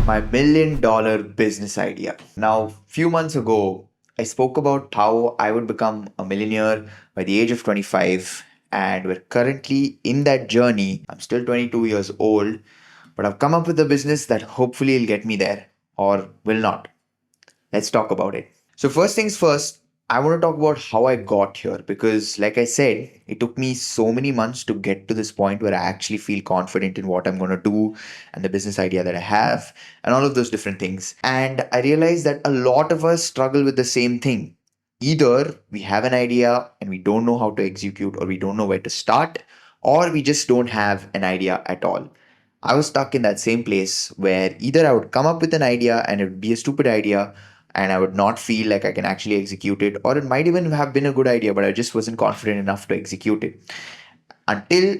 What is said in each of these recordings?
my $1 million business idea. Now, few months ago, I spoke about how I would become a millionaire by the age of 25, and we're currently in that journey. I'm still 22 years old, but I've come up with a business that hopefully will get me there or will not. Let's talk about it. So, first things first, I want to talk about how I got here because, like I said, it took me so many months to get to this point where I actually feel confident in what I'm going to do and the business idea that I have and all of those different things. And I realized that a lot of us struggle with the same thing. Either we have an idea and we don't know how to execute, or we don't know where to start, or we just don't have an idea at all. I was stuck in that same place where either I would come up with an idea and it would be a stupid idea and I would not feel like I can actually execute it, or it might even have been a good idea, but I just wasn't confident enough to execute it until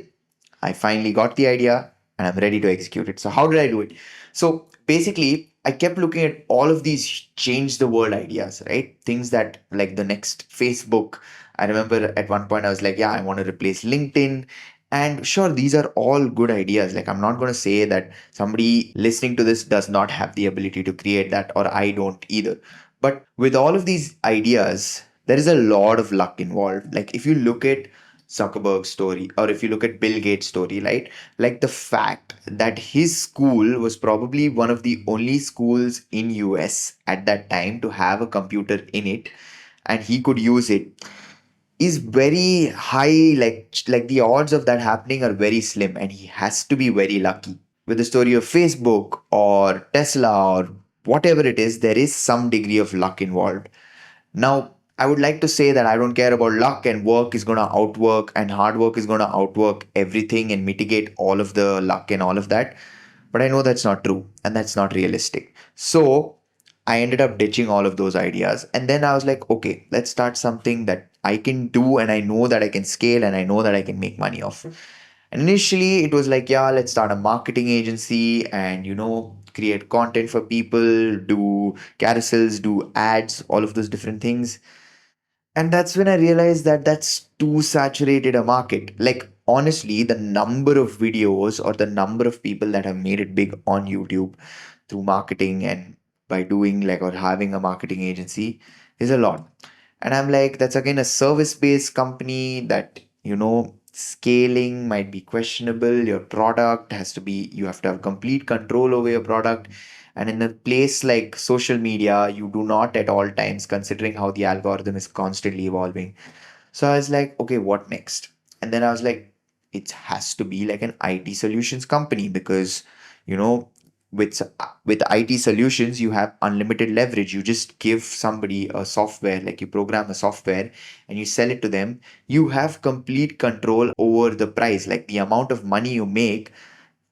I finally got the idea and I'm ready to execute it. So, how did I do it? So, basically, I kept looking at all of these change the world ideas, right? Things that, like the next Facebook. I remember at one point I was like, yeah, I want to replace LinkedIn. And sure, these are all good ideas. Like, I'm not going to say that somebody listening to this does not have the ability to create that, or I don't either. But with all of these ideas, there is a lot of luck involved. Like, if you look at Zuckerberg's story, or if you look at Bill Gates' story, right? Like the fact that his school was probably one of the only schools in US at that time to have a computer in it, and he could use it is very high. Like the odds of that happening are very slim, and he has to be very lucky. With the story of Facebook or Tesla or whatever it is, there is some degree of luck involved. Now, I would like to say that I don't care about luck, and work is going to outwork and hard work is going to outwork everything and mitigate all of the luck and all of that. But I know that's not true and that's not realistic. So I ended up ditching all of those ideas. And then I was like, okay, let's start something that I can do and I know that I can scale and I know that I can make money off. And initially it was like, yeah, let's start a marketing agency and, create content for people, do carousels, do ads, all of those different things. And that's when I realized that that's too saturated a market. Like, honestly, the number of videos or the number of people that have made it big on YouTube through marketing and by doing like or having a marketing agency is a lot. And I'm like, that's again a service based company that, scaling might be questionable. Your product has to be, you have to have complete control over your product. And in a place like social media, you do not at all times, considering how the algorithm is constantly evolving. So I was like, okay, what next? And then I was like, it has to be like an IT solutions company because, you know, with with IT solutions, you have unlimited leverage. You just give somebody a software, like you program a software and you sell it to them. You have complete control over the price, like the amount of money you make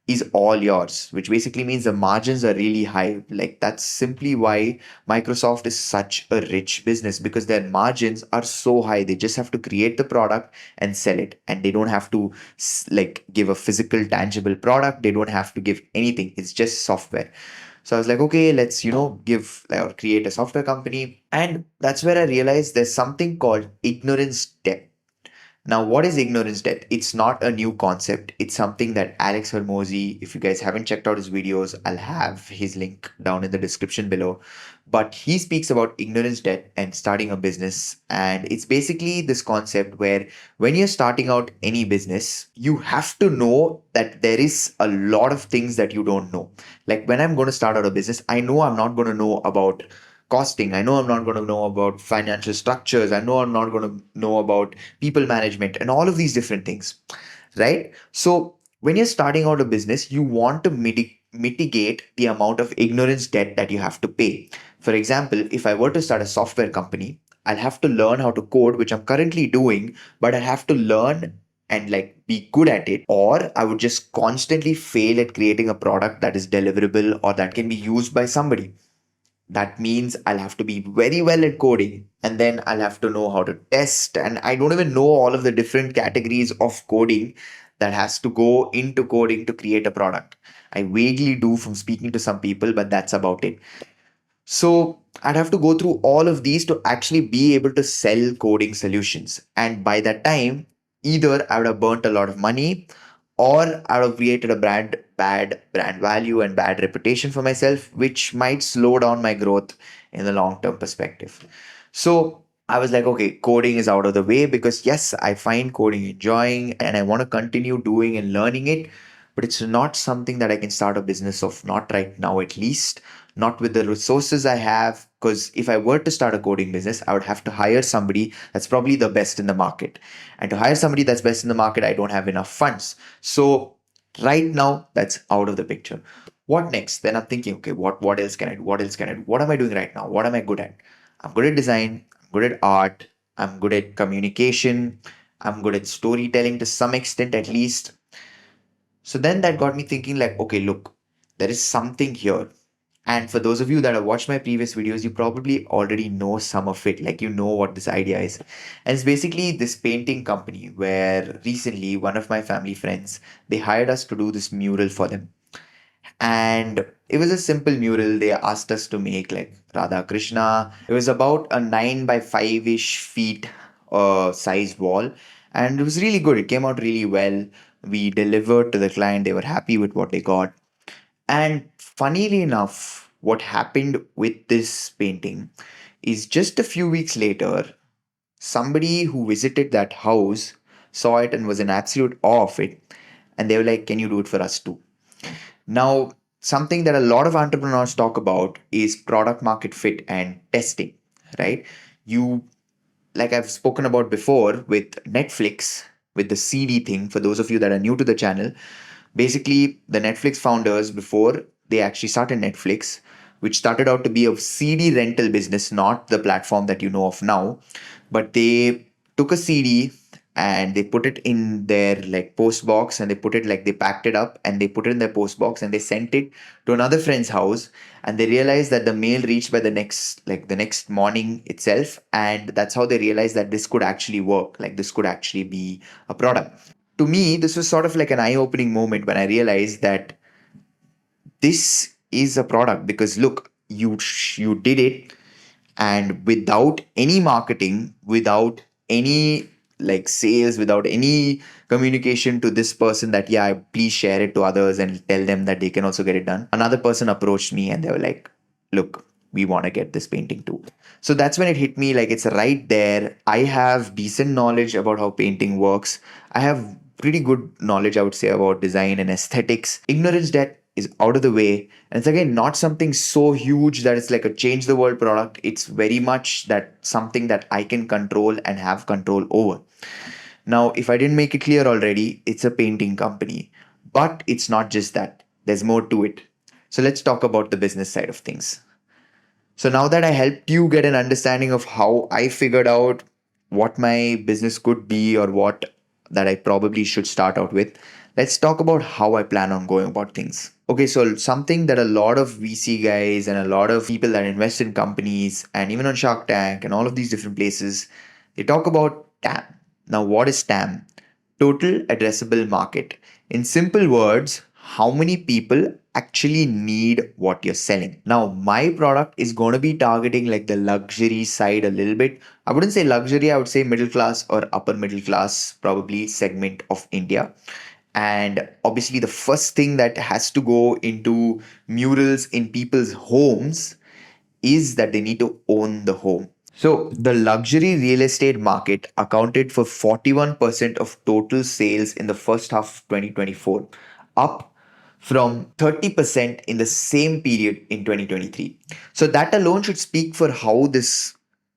is all yours, which basically means the margins are really high. Like that's simply why Microsoft is such a rich business because their margins are so high. They just have to create the product and sell it, and they don't have to like give a physical, tangible product. They don't have to give anything. It's just software. So I was like, okay, let's give or create a software company, and that's where I realized there's something called ignorance debt. Now, what is ignorance debt? It's not a new concept. It's something that Alex Hermosi, if you guys haven't checked out his videos, I'll have his link down in the description below. But he speaks about ignorance debt and starting a business. And it's basically this concept where when you're starting out any business, you have to know that there is a lot of things that you don't know. Like when I'm going to start out a business, I know I'm not going to know about costing. I know I'm not going to know about financial structures. I know I'm not going to know about people management and all of these different things, right? So when you're starting out a business, you want to mitigate the amount of ignorance debt that you have to pay. For example, if I were to start a software company, I'll have to learn how to code, which I'm currently doing, but I have to learn and like be good at it, or I would just constantly fail at creating a product that is deliverable or that can be used by somebody. That means I'll have to be very well at coding, and then I'll have to know how to test. And I don't even know all of the different categories of coding that has to go into coding to create a product. I vaguely do from speaking to some people, but that's about it. So I'd have to go through all of these to actually be able to sell coding solutions. And by that time, either I would have burnt a lot of money or I would have created a bad brand value and bad reputation for myself, which might slow down my growth in the long term perspective. So I was like, okay, coding is out of the way because yes, I find coding enjoying and I want to continue doing and learning it, but it's not something that I can start a business of, not right now at least, not with the resources I have. Because if I were to start a coding business, I would have to hire somebody that's probably the best in the market. And to hire somebody that's best in the market, I don't have enough funds. So right now, that's out of the picture. What next? Then I'm thinking, okay, what else can I do? What else can I do? What am I doing right now? What am I good at? I'm good at design, I'm good at art, I'm good at communication, I'm good at storytelling to some extent at least. So then that got me thinking, like, okay, look, there is something here. And for those of you that have watched my previous videos, you probably already know some of it, like you know what this idea is. And it's basically this painting company where recently one of my family friends, they hired us to do this mural for them. And it was a simple mural. They asked us to make like Radha Krishna. It was about a 9 by 5-ish feet size wall. And it was really good. It came out really well. We delivered to the client. They were happy with what they got. And funnily enough, what happened with this painting is just a few weeks later, somebody who visited that house saw it and was in absolute awe of it. And they were like, can you do it for us too? Now, something that a lot of entrepreneurs talk about is product market fit and testing, right? You, like I've spoken about before with Netflix, with the CD thing, for those of you that are new to the channel, basically the Netflix founders, before they actually started Netflix, which started out to be a CD rental business, not the platform that you know of now, but they took a CD and they put it in their like post box, and they put it like, they packed it up and they put it in their post box and they sent it to another friend's house, and they realized that the mail reached by the next morning itself, and that's how they realized that this could actually work, like this could actually be a product. To me, this was sort of like an eye-opening moment when I realized that this is a product, because look, you did it, and without any marketing, without any like sales, without any communication to this person that yeah, please share it to others and tell them that they can also get it done, another person approached me and they were like, look, we want to get this painting too. So that's when it hit me, like it's right there. I have decent knowledge about how painting works. I have pretty good knowledge, I would say, about design and aesthetics. Ignorance debt is out of the way. And it's again not something so huge that it's like a change the world product. It's very much that something that I can control and have control over. Now, if I didn't make it clear already, it's a painting company. But it's not just that. There's more to it. So let's talk about the business side of things. So now that I helped you get an understanding of how I figured out what my business could be or what that I probably should start out with, let's talk about how I plan on going about things. Okay, so something that a lot of VC guys and a lot of people that invest in companies and even on Shark Tank and all of these different places, they talk about TAM. Now, what is TAM? Total addressable market. In simple words, how many people actually need what you're selling. Now, my product is going to be targeting like the luxury side a little bit. I wouldn't say luxury, I would say middle class or upper middle class, probably segment of India. And obviously, the first thing that has to go into murals in people's homes is that they need to own the home. So, the luxury real estate market accounted for 41% of total sales in the first half of 2024, up from 30% in the same period in 2023. So, that alone should speak for how this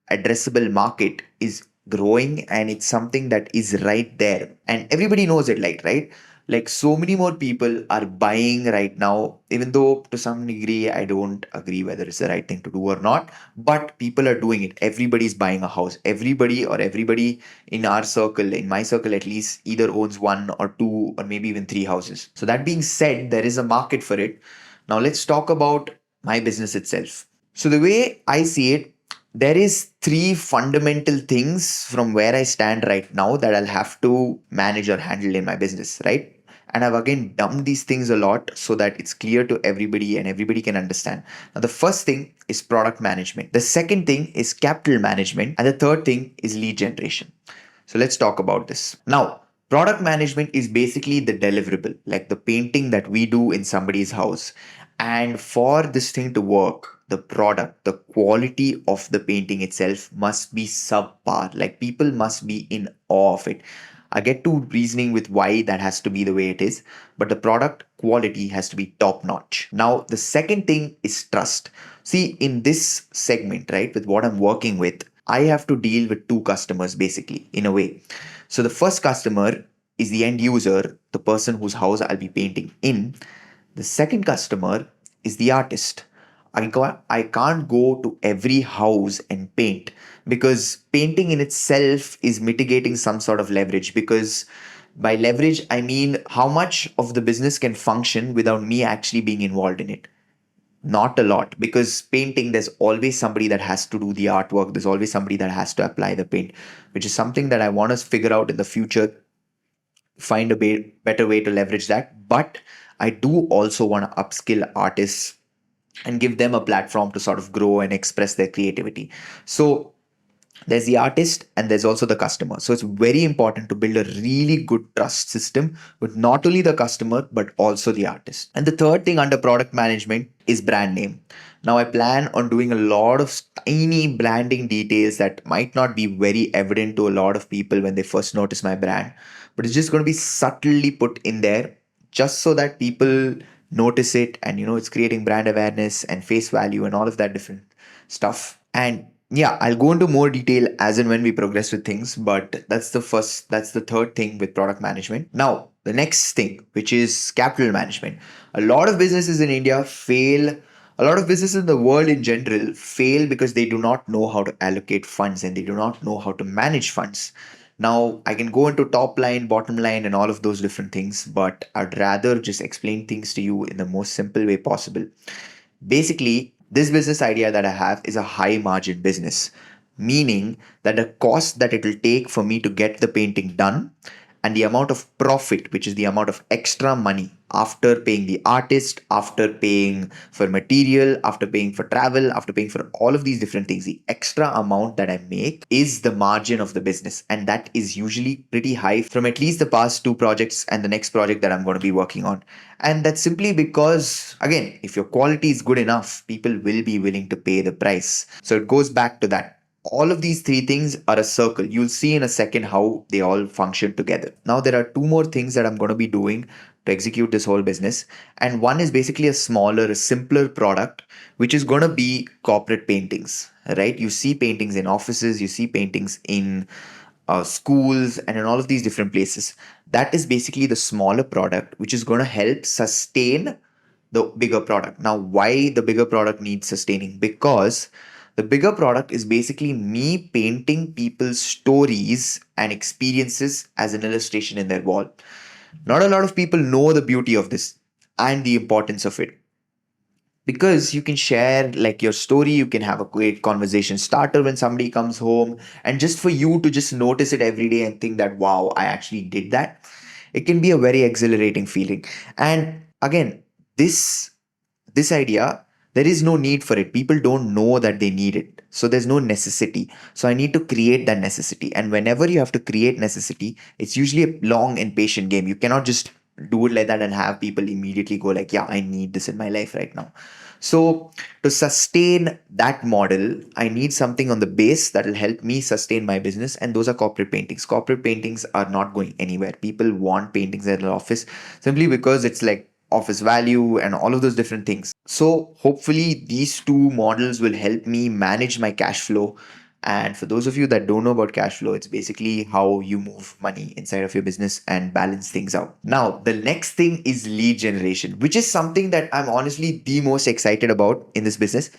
addressable market is growing, and it's something that is right there. And everybody knows it, like, right? Like so many more people are buying right now, even though to some degree I don't agree whether it's the right thing to do or not, but people are doing it. Everybody's buying a house. Everybody in our circle, in my circle at least, either owns one or two or maybe even three houses. So that being said, there is a market for it. Now let's talk about my business itself. So the way I see it, there is three fundamental things from where I stand right now that I'll have to manage or handle in my business, right? And I've again dumbed these things a lot so that it's clear to everybody and everybody can understand. Now, the first thing is product management. The second thing is capital management. And the third thing is lead generation. So let's talk about this. Now, Product management is basically the deliverable, like the painting that we do in somebody's house. And for this thing to work, the product, the quality of the painting itself must be subpar. Like people must be in awe of it. I get to reasoning with why that has to be the way it is, but the product quality has to be top notch. Now, the second thing is trust. See, in this segment, right, with what I'm working with, I have to deal with two customers basically, in a way. So the first customer is the end user, the person whose house I'll be painting in. The second customer is the artist. I can't go to every house and paint because painting in itself is mitigating some sort of leverage. Because by leverage, I mean how much of the business can function without me actually being involved in it. Not a lot, because painting, there's always somebody that has to do the artwork, there's always somebody that has to apply the paint, which is something that I want to figure out in the future, find a better way to leverage that. But I do also want to upskill artists and give them a platform to sort of grow and express their creativity. So there's the artist and there's also the customer. So it's very important to build a really good trust system with not only the customer but also the artist. And the third thing under product management is brand name. Now I plan on doing a lot of tiny branding details that might not be very evident to a lot of people when they first notice my brand, but it's just going to be subtly put in there just so that people notice it, and it's creating brand awareness and face value and all of that different stuff. And yeah, I'll go into more detail as and when we progress with things, but that's the third thing with product management. Now, the next thing, which is capital management. A lot of businesses in India fail, a lot of businesses in the world in general fail because they do not know how to allocate funds and they do not know how to manage funds. Now, I can go into top line, bottom line, and all of those different things, but I'd rather just explain things to you in the most simple way possible. Basically, this business idea that I have is a high margin business, meaning that the cost that it will take for me to get the painting done and the amount of profit, which is the amount of extra money after paying the artist, after paying for material, after paying for travel, after paying for all of these different things, the extra amount that I make is the margin of the business. And that is usually pretty high from at least the past two projects and the next project that I'm going to be working on. And that's simply because, again, if your quality is good enough, people will be willing to pay the price. So it goes back to that. All of these three things are a circle. You'll see in a second how they all function together. Now, there are two more things that I'm going to be doing to execute this whole business. And one is basically a smaller, a simpler product, which is going to be corporate paintings, right? You see paintings in offices, you see paintings in schools, and in all of these different places. That is basically the smaller product, which is going to help sustain the bigger product. Now, why the bigger product needs sustaining? Because the bigger product is basically me painting people's stories and experiences as an illustration in their wall. Not a lot of people know the beauty of this and the importance of it, because you can share like your story, you can have a great conversation starter when somebody comes home, and just for you to just notice it every day and think that, wow, I actually did that, it can be a very exhilarating feeling. And again, this this idea, there is no need for it. People don't know that they need it, so there's no necessity. So I need to create that necessity, and whenever you have to create necessity, it's usually a long and patient game. You cannot just do it like that and have people immediately go like, yeah, I need this in my life right now. So to sustain that model, I need something on the base that will help me sustain my business, and those are corporate paintings. Corporate paintings are not going anywhere. People want paintings at their office simply because it's like office value and all of those different things. So hopefully these two models will help me manage my cash flow. And for those of you that don't know about cash flow, it's basically how you move money inside of your business and balance things out. Now, the next thing is lead generation, which is something that I'm honestly the most excited about in this business.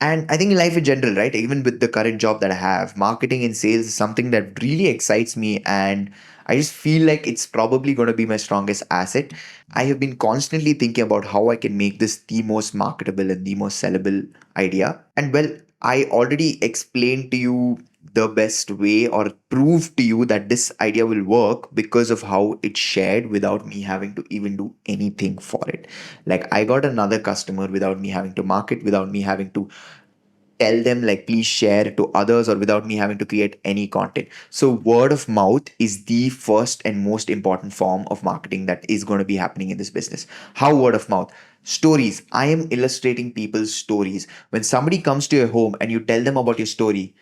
And I think in life in general, right? Even with the current job that I have, marketing and sales is something that really excites me. And I just feel like it's probably going to be my strongest asset. I have been constantly thinking about how I can make this the most marketable and the most sellable idea. And well, I already explained to you the best way, or proved to you that this idea will work because of how it's shared without me having to even do anything for it. Like I got another customer without me having to market, without me having to tell them like please share to others or without me having to create any content. So word of mouth is the first and most important form of marketing that is going to be happening in this business. How word of mouth? Stories. I am illustrating people's stories. When somebody comes to your home and you tell them about your story,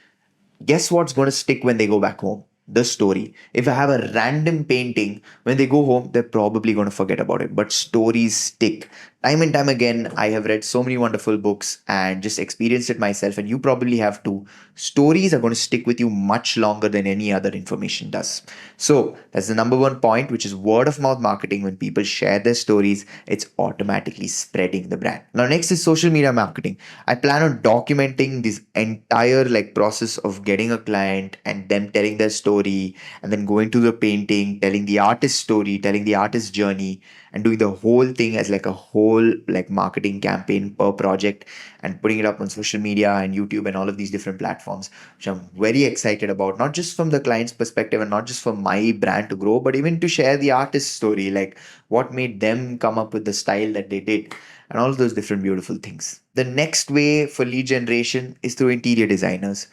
guess what's going to stick when they go back home? The story. If I have a random painting, when they go home, they're probably going to forget about it. But stories stick. Time and time again, I have read so many wonderful books and just experienced it myself, and you probably have too. Stories are going to stick with you much longer than any other information does. So, that's the number one point, which is word of mouth marketing. When people share their stories, it's automatically spreading the brand. Now, next is social media marketing. I plan on documenting this entire like process of getting a client and them telling their story and then going to the painting, telling the artist's story, telling the artist's journey, and doing the whole thing as like a whole like marketing campaign per project and putting it up on social media and YouTube and all of these different platforms, which I'm very excited about, not just from the client's perspective and not just for my brand to grow, but even to share the artist's story, like what made them come up with the style that they did and all of those different beautiful things. The next way for lead generation is through interior designers.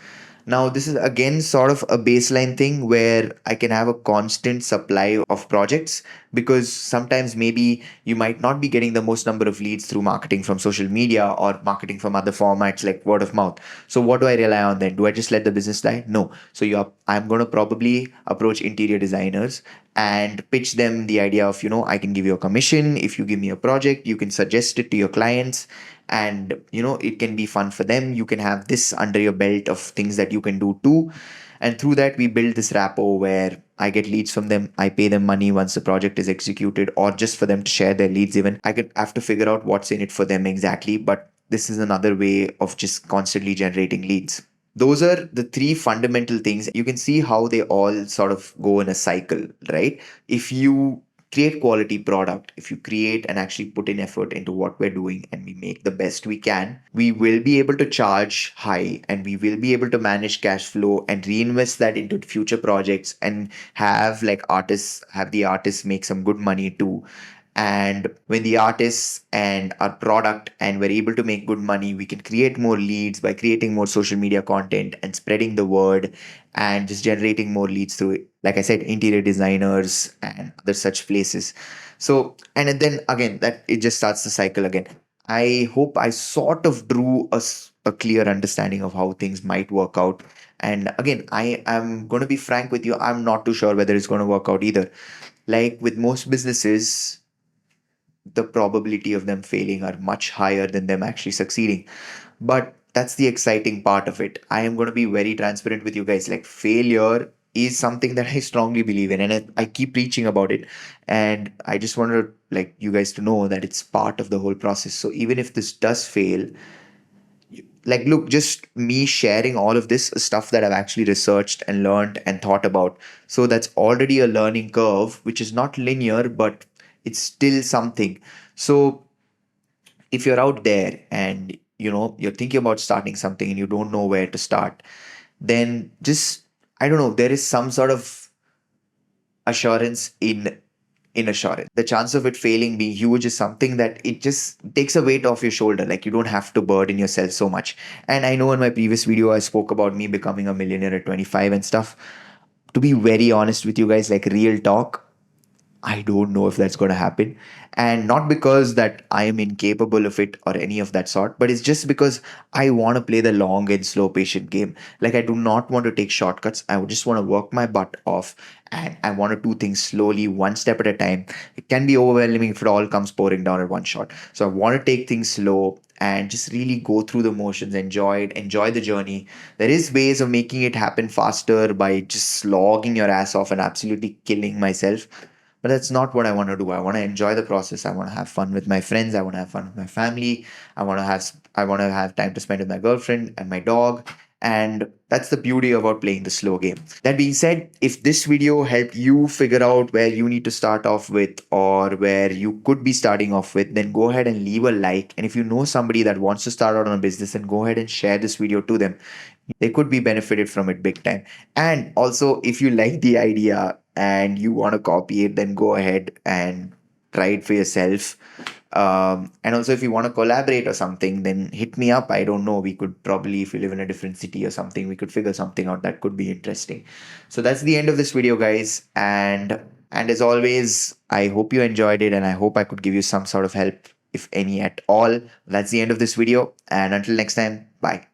Now, this is again sort of a baseline thing where I can have a constant supply of projects because sometimes maybe you might not be getting the most number of leads through marketing from social media or marketing from other formats like word of mouth. So, what do I rely on then? Do I just let the business die? No. So, I'm going to probably approach interior designers and pitch them the idea of, I can give you a commission. If you give me a project, you can suggest it to your clients and it can be fun for them. You can have this under your belt of things that you can do too, and through that we build this rapport where I get leads from them, I pay them money once the project is executed, or just for them to share their leads. Even I could have to figure out what's in it for them exactly, but this is another way of just constantly generating leads. Those are the three fundamental things. You can see how they all sort of go in a cycle, right? If you create quality product, if you create and actually put in effort into what we're doing and we make the best we can, we will be able to charge high and we will be able to manage cash flow and reinvest that into future projects and have the artists make some good money too. And when the artists and our product and we're able to make good money, we can create more leads by creating more social media content and spreading the word and just generating more leads through it, like I said, interior designers and other such places. So, and then again, that it just starts the cycle again. I hope I sort of drew a clear understanding of how things might work out. And again, I am going to be frank with you, I'm not too sure whether it's going to work out either. Like with most businesses, the probability of them failing are much higher than them actually succeeding. But that's the exciting part of it. I am going to be very transparent with you guys. Like, failure is something that I strongly believe in, and I keep preaching about it. And I just want to like you guys to know that it's part of the whole process. So even if this does fail, like look, just me sharing all of this is stuff that I've actually researched and learned and thought about. So that's already a learning curve, which is not linear, but it's still something. So if you're out there and you're thinking about starting something and you don't know where to start, then just, I don't know, there is some sort of assurance in assurance. The chance of it failing being huge is something that it just takes a weight off your shoulder. Like, you don't have to burden yourself so much. And I know in my previous video I spoke about me becoming a millionaire at 25 and stuff. To be very honest with you guys, like real talk, I don't know if that's going to happen. And not because that I am incapable of it or any of that sort, but it's just because I want to play the long and slow patient game. Like, I do not want to take shortcuts. I would just want to work my butt off and I want to do things slowly, one step at a time. It can be overwhelming if it all comes pouring down at one shot. So I want to take things slow and just really go through the motions, enjoy it, enjoy the journey. There is ways of making it happen faster by just slogging your ass off and absolutely killing myself. But that's not what I want to do. I want to enjoy the process. I want to have fun with my friends. I want to have fun with my family. I want to have time to spend with my girlfriend and my dog. And that's the beauty about playing the slow game. That being said, if this video helped you figure out where you need to start off with or where you could be starting off with, then go ahead and leave a like. And if you know somebody that wants to start out on a business, then go ahead and share this video to them. They could be benefited from it big time. And also, if you like the idea and you want to copy it, then go ahead and try it for yourself. And also, if you want to collaborate or something, then hit me up. I don't know. We could probably, if you live in a different city or something, we could figure something out that could be interesting. So that's the end of this video, guys. And as always, I hope you enjoyed it, and I hope I could give you some sort of help, if any at all. That's the end of this video. And until next time, bye.